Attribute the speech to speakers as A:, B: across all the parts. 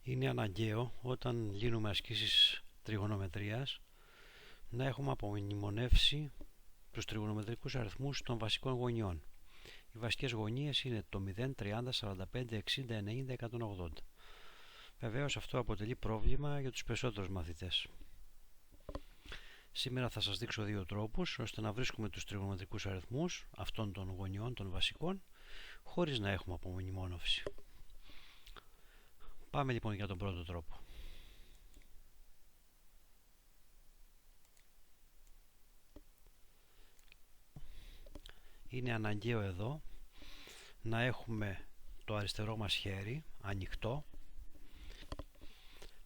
A: Είναι αναγκαίο όταν λύνουμε ασκήσεις τριγωνομετρίας να έχουμε απομνημονεύσει τους τριγωνομετρικούς αριθμούς των βασικών γωνιών. Οι βασικές γωνίες είναι το 0, 30, 45, 60, 90, 180. Βεβαίως αυτό αποτελεί πρόβλημα για τους περισσότερους μαθητές. Σήμερα θα σας δείξω δύο τρόπους ώστε να βρίσκουμε τους τριγωνομετρικούς αριθμούς αυτών των γωνιών των βασικών χωρίς να έχουμε απομνημόνευση. Πάμε λοιπόν για τον πρώτο τρόπο. Είναι αναγκαίο εδώ να έχουμε το αριστερό μας χέρι ανοιχτό,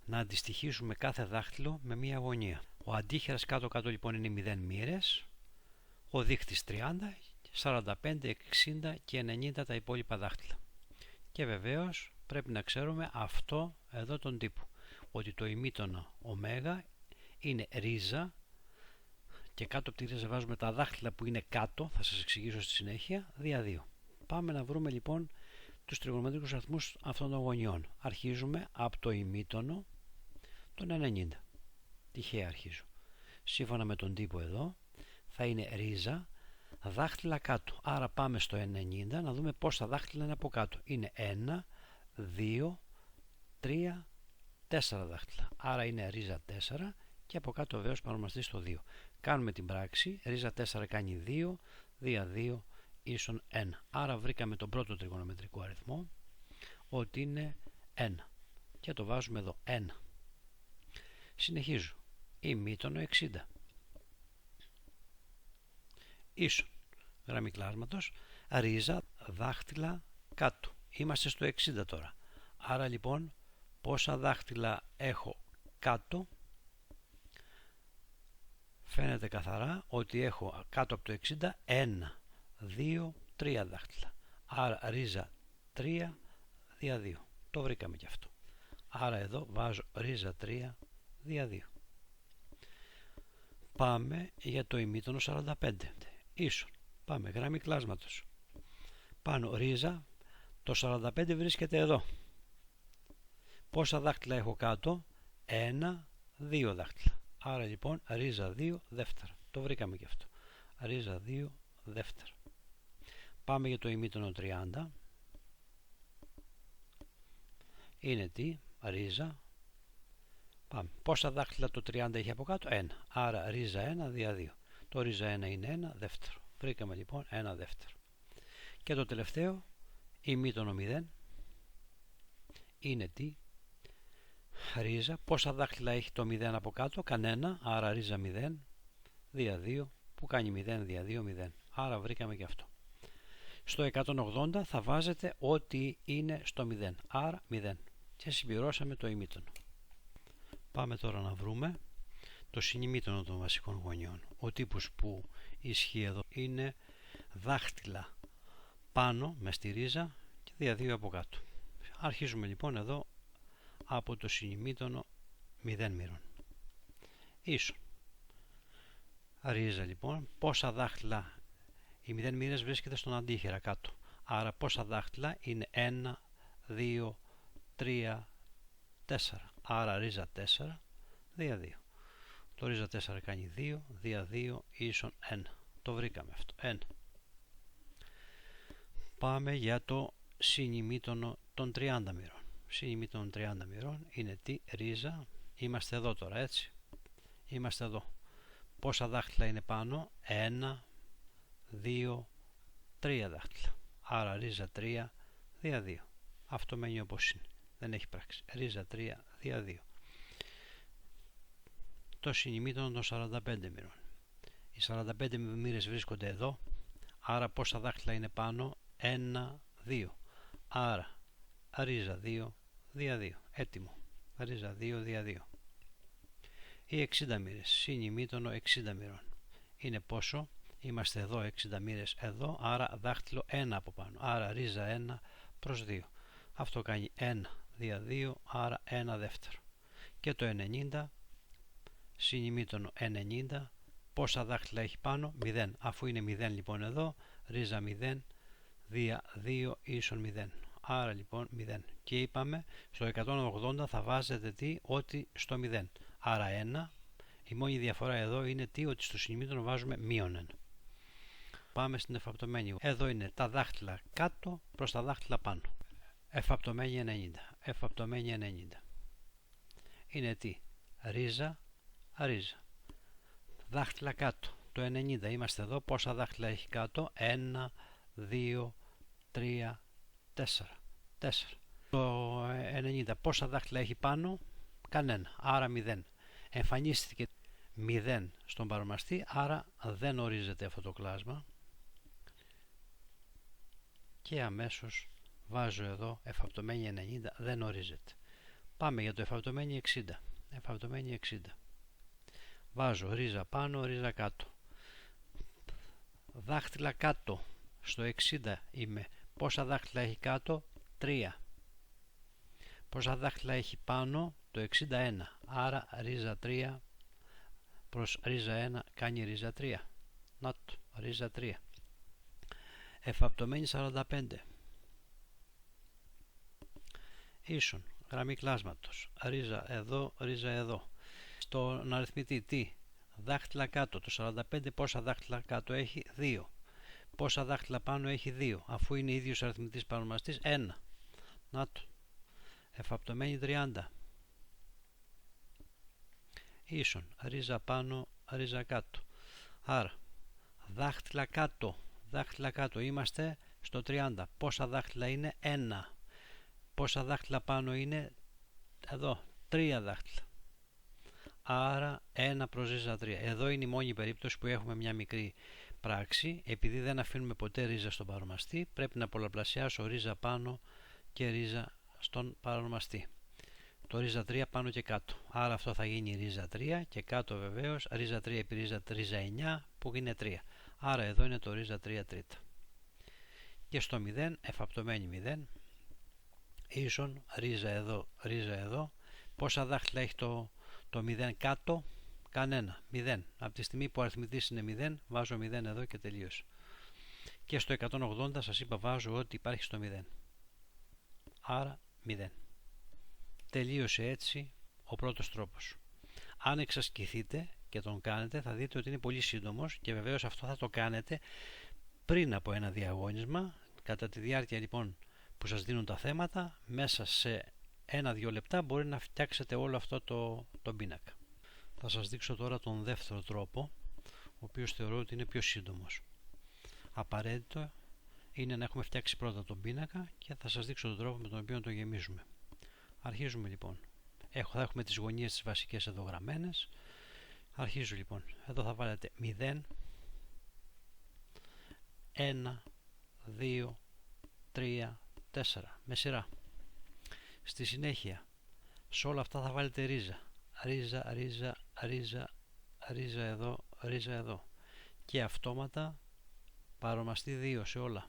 A: να αντιστοιχίσουμε κάθε δάχτυλο με μία γωνία. Ο αντίχειρας κάτω-κάτω λοιπόν είναι 0 μοίρες, ο δείχτης 30, 45, 60 και 90 τα υπόλοιπα δάχτυλα. Και βεβαίως πρέπει να ξέρουμε αυτό εδώ τον τύπο, ότι το ημίτονο ω είναι ρίζα και κάτω από τη ρίζα βάζουμε τα δάχτυλα που είναι κάτω, θα σας εξηγήσω στη συνέχεια, δια 2. Πάμε να βρούμε λοιπόν τους τριγωνομετρικούς αριθμούς αυτών των γωνιών. Αρχίζουμε από το ημίτονο των 90. Τυχαία αρχίζω. Σύμφωνα με τον τύπο εδώ θα είναι ρίζα, δάχτυλα κάτω. Άρα πάμε στο 90 να δούμε πόσα δάχτυλα είναι από κάτω. Είναι 1, 2, 3, 4 δάχτυλα. Άρα είναι ρίζα 4 και από κάτω βεβαίως παρομαστεί στο 2. Κάνουμε την πράξη. Ρίζα 4 κάνει 2, δια 2 ίσον 1. Άρα βρήκαμε τον πρώτο τριγωνομετρικό αριθμό ότι είναι 1. Και το βάζουμε εδώ 1. Συνεχίζω. Ημίτονο 60. Ίσον. Γραμμή κλάσματος. Ρίζα δάχτυλα κάτω. Είμαστε στο 60 τώρα. Άρα λοιπόν πόσα δάχτυλα έχω κάτω? Φαίνεται καθαρά ότι έχω κάτω από το 60 1, 2, 3 δάχτυλα. Άρα ρίζα 3 δια 2. Το βρήκαμε και αυτό. Άρα εδώ βάζω ρίζα 3 δια 2. Πάμε για το ημίτονο 45. Ίσον. Πάμε γραμμή κλάσματος. Πάνω ρίζα. Το 45 βρίσκεται εδώ. Πόσα δάχτυλα έχω κάτω? 1, 2 δάχτυλα. Άρα λοιπόν ρίζα 2 δεύτερα. Το βρήκαμε και αυτό. Ρίζα 2 δεύτερα. Πάμε για το ημίτονο 30. Είναι τι? Ρίζα. Πάμε. Πόσα δάχτυλα το 30 έχει από κάτω? 1. Άρα ρίζα 1 δια 2. Το ρίζα 1 είναι 1 δεύτερο. Βρήκαμε λοιπόν 1 δεύτερο. Και το τελευταίο ημίτονο 0 είναι τι? Ρίζα. Πόσα δάχτυλα έχει το 0 από κάτω? Κανένα. Άρα ρίζα 0 δια 2 που κάνει 0 δια 2 0. Άρα βρήκαμε και αυτό. Στο 180 θα βάζετε ό,τι είναι στο 0. Άρα 0. Και συμπληρώσαμε το ημίτονο. Πάμε τώρα να βρούμε το συνημίτονο των βασικών γωνιών. Ο τύπος που ισχύει εδώ είναι δάχτυλα πάνω με στη ρίζα και δια 2 από κάτω. Αρχίζουμε λοιπόν εδώ από το συνημίτονο 0 μοίρων. Ίσον. Ρίζα λοιπόν. Πόσα δάχτυλα? Οι 0 μοίρες βρίσκεται στον αντίχειρα κάτω. Άρα πόσα δάχτυλα? Είναι 1, 2, 3, 4. Άρα ρίζα 4 δια 2. Το ρίζα 4 κάνει 2 δια 2 ίσον 1. Το βρήκαμε αυτό. 1. Πάμε για το συνημίτονο των 30 μοίρων. Συνημίτονο των 30 μοίρων είναι τι? Ρίζα. Είμαστε εδώ τώρα, έτσι. Είμαστε εδώ. Πόσα δάχτυλα είναι πάνω? 1, 2, 3 δάχτυλα. Άρα ρίζα 3 δια 2. Αυτό μένει όπως είναι. Δεν έχει πράξη. Ρίζα 3 δια 2. Το συνημίτονο των 45 μοίρων. Οι 45 μοίρες βρίσκονται εδώ. Άρα πόσα δάχτυλα είναι πάνω? 1, 2. Άρα ρίζα 2 δια 2. Έτοιμο. Ρίζα 2 δια 2. Οι 60 μοίρες. Συνημίτονο 60 μοίρων. Είναι πόσο? Είμαστε εδώ 60 μοίρες εδώ. Άρα δάχτυλο 1 από πάνω. Άρα ρίζα 1 προς 2. Αυτό κάνει 1 δια 2. Άρα 1 δεύτερο. Και το 90. Συνημίτονο 90. Πόσα δάχτυλα έχει πάνω? 0. Αφού είναι 0 λοιπόν εδώ. Ρίζα 0 δια 2 ίσον 0. Άρα λοιπόν 0. Και είπαμε στο 180 θα βάζετε τι, ότι στο 0. Άρα 1. Η μόνη διαφορά εδώ είναι τι, ότι στο συνημήτρον βάζουμε μείον 1. Πάμε στην εφαπτωμένη. Εδώ είναι τα δάχτυλα κάτω προς τα δάχτυλα πάνω. Εφαπτωμένη 90. Εφαπτωμένη 90. Είναι τι, ρίζα, ρίζα. Δάχτυλα κάτω. Το 90 είμαστε εδώ. Πόσα δάχτυλα έχει κάτω? 1, 2, 3, 4. 4. Το 90 πόσα δάχτυλα έχει πάνω? Κανένα. Άρα 0. Εμφανίστηκε 0 στον παρομαστή, άρα δεν ορίζεται αυτό το κλάσμα. Και αμέσως βάζω εδώ εφαπτωμένη 90, δεν ορίζεται. Πάμε για το εφαπτωμένη 60. Εφαπτωμένη 60. Βάζω ρίζα πάνω, ρίζα κάτω. Δάχτυλα κάτω. Στο 60 είμαι. Πόσα δάχτυλα έχει κάτω? 3. Πόσα δάχτυλα έχει πάνω? Το 61. Άρα ρίζα 3 προς ρίζα 1 κάνει ρίζα 3. Να το, ρίζα 3. Εφαπτωμένη 45. Ίσον, γραμμή κλάσματος. Ρίζα εδώ, ρίζα εδώ. Στον αριθμητή τι? Δάχτυλα κάτω. Το 45 πόσα δάχτυλα κάτω έχει? 2. Πόσα δάχτυλα πάνω έχει? 2. Αφού είναι ίδιος αριθμητής παρονομαστής, 1. Να το. Εφαπτωμένη 30. Ίσον, ρίζα πάνω, ρίζα κάτω. Άρα, δάχτυλα κάτω. Δάχτυλα κάτω. Είμαστε στο 30. Πόσα δάχτυλα είναι? 1. Πόσα δάχτυλα πάνω είναι? Εδώ, 3 δάχτυλα. Άρα 1 προς ρίζα 3. Εδώ είναι η μόνη περίπτωση που έχουμε μια μικρή πράξη. Επειδή δεν αφήνουμε ποτέ ρίζα στον παρονομαστή, πρέπει να πολλαπλασιάσω ρίζα πάνω και ρίζα στον παρονομαστή. Το ρίζα 3 πάνω και κάτω. Άρα αυτό θα γίνει ρίζα 3 και κάτω βεβαίως ρίζα 3 επί ρίζα 9 που είναι 3. Άρα εδώ είναι το ρίζα 3 τρίτα. Και στο 0 εφαπτωμένη 0. Ίσον ρίζα εδώ, ρίζα εδώ. Πόσα δάχτυλα έχει το 0 κάτω? Κανένα. 0. Από τη στιγμή που ο αριθμητής είναι 0, βάζω 0 εδώ και τελείωσε. Και στο 180 σας είπα βάζω ότι υπάρχει στο 0. Άρα 0. Τελείωσε έτσι ο πρώτος τρόπος. Αν εξασκηθείτε και τον κάνετε, θα δείτε ότι είναι πολύ σύντομος και βεβαίως αυτό θα το κάνετε πριν από ένα διαγώνισμα. Κατά τη διάρκεια λοιπόν που σας δίνουν τα θέματα, μέσα σε 1-2 λεπτά μπορεί να φτιάξετε όλο αυτό το πίνακα. Θα σας δείξω τώρα τον δεύτερο τρόπο, ο οποίος θεωρώ ότι είναι πιο σύντομος. Απαραίτητο είναι να έχουμε φτιάξει πρώτα τον πίνακα και θα σας δείξω τον τρόπο με τον οποίο τον γεμίζουμε. Αρχίζουμε λοιπόν. Θα έχουμε τις γωνίες τις βασικές εδώ γραμμένες. Αρχίζω λοιπόν. Εδώ θα βάλετε 0, 1, 2, 3, 4 με σειρά. Στη συνέχεια σε όλα αυτά θα βάλετε ρίζα. Ρίζα, ρίζα, ρίζα, ρίζα εδώ, ρίζα εδώ. Και αυτόματα παρομαστεί 2 σε όλα.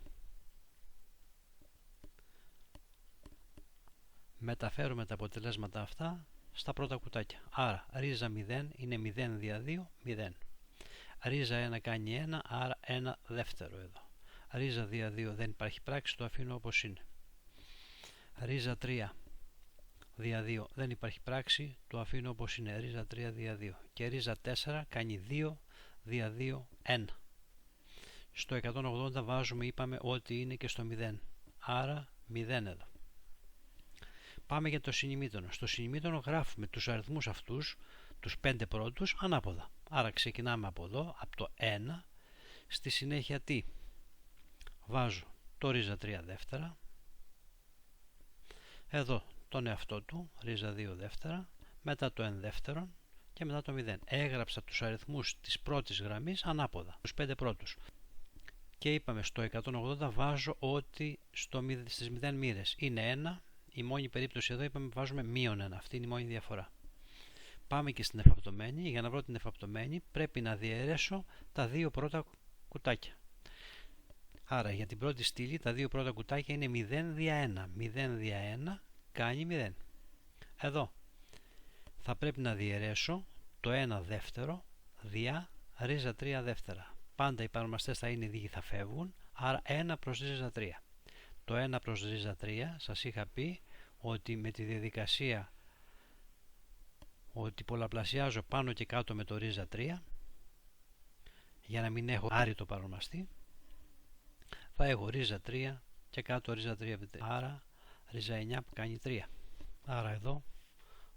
A: Μεταφέρουμε τα αποτελέσματα αυτά στα πρώτα κουτάκια. Άρα ρίζα 0 είναι 0 δια 2, 0. Ρίζα 1 κάνει 1, άρα 1 δεύτερο εδώ. Ρίζα δια 2 δεν υπάρχει πράξη, το αφήνω όπως είναι. Ρίζα 3 δια 2 δεν υπάρχει πράξη, το αφήνω όπως είναι. Ρίζα 3 δια 2. Και ρίζα 4 κάνει 2 δια 2, 1. Στο 180 βάζουμε, είπαμε ότι είναι και στο 0. Άρα 0 εδώ. Πάμε για το συνημήτωνο. Στο συνημήτωνο γράφουμε τους αριθμούς αυτούς, τους 5 πρώτους, ανάποδα. Άρα ξεκινάμε από εδώ, από το 1. Στη συνέχεια τι? Βάζω το ρίζα 3 δεύτερα. Εδώ τον εαυτό του, ρίζα 2 δεύτερα. Μετά το 1 δεύτερον και μετά το 0. Έγραψα τους αριθμούς της πρώτης γραμμής ανάποδα, τους 5 πρώτους. Και είπαμε στο 180 βάζω ότι στις 0 μοίρες είναι 1. Η μόνη περίπτωση εδώ είπαμε βάζουμε μείον 1. Αυτή είναι η μόνη διαφορά. Πάμε και στην εφαπτωμένη. Για να βρω την εφαπτωμένη πρέπει να διαιρέσω τα 2 πρώτα κουτάκια. Άρα για την πρώτη στήλη τα 2 πρώτα κουτάκια είναι 0 δια 1. 0 δια 1 κάνει 0. Εδώ θα πρέπει να διαιρέσω το 1 δεύτερο δια ρίζα 3 δεύτερα. Πάντα οι παρομαστές θα είναι ίδιοι, θα φεύγουν. Άρα 1 προς ρίζα 3. το 1 προς ρίζα 3 σας είχα πει ότι με τη διαδικασία ότι πολλαπλασιάζω πάνω και κάτω με το ρίζα 3 για να μην έχω άρρητο παρονομαστή, θα έχω ρίζα 3 και κάτω ρίζα 3, άρα ρίζα 9 που κάνει 3. Άρα εδώ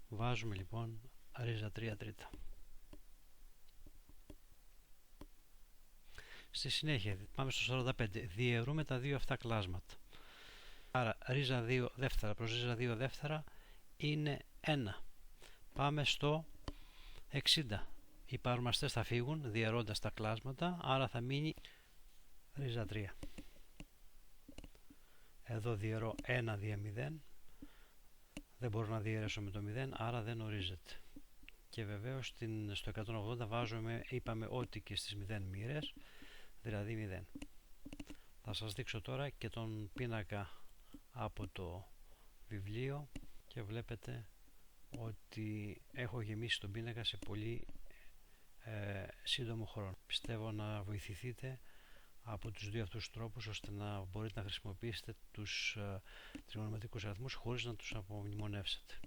A: βάζουμε λοιπόν ρίζα 3 τρίτα. Στη συνέχεια πάμε στο 45, διαιρούμε τα δύο αυτά κλάσματα. Άρα ρίζα 2 δεύτερα προς ρίζα 2 δεύτερα είναι 1. Πάμε στο 60. Οι παρονομαστές θα φύγουν διαιρώντας τα κλάσματα, άρα θα μείνει ρίζα 3. Εδώ διαιρώ 1 δια 0. Δεν μπορώ να διαιρέσω με το 0, άρα δεν ορίζεται. Και βεβαίως στο 180 βάζουμε, είπαμε ότι και στις 0 μοίρες, δηλαδή 0. Θα σας δείξω τώρα και τον πίνακα από το βιβλίο και βλέπετε ότι έχω γεμίσει τον πίνακα σε πολύ σύντομο χρόνο. Πιστεύω να βοηθηθείτε από τους δύο αυτούς τρόπους ώστε να μπορείτε να χρησιμοποιήσετε τους τριγωνομετρικούς αριθμούς χωρίς να τους απομνημονεύσετε.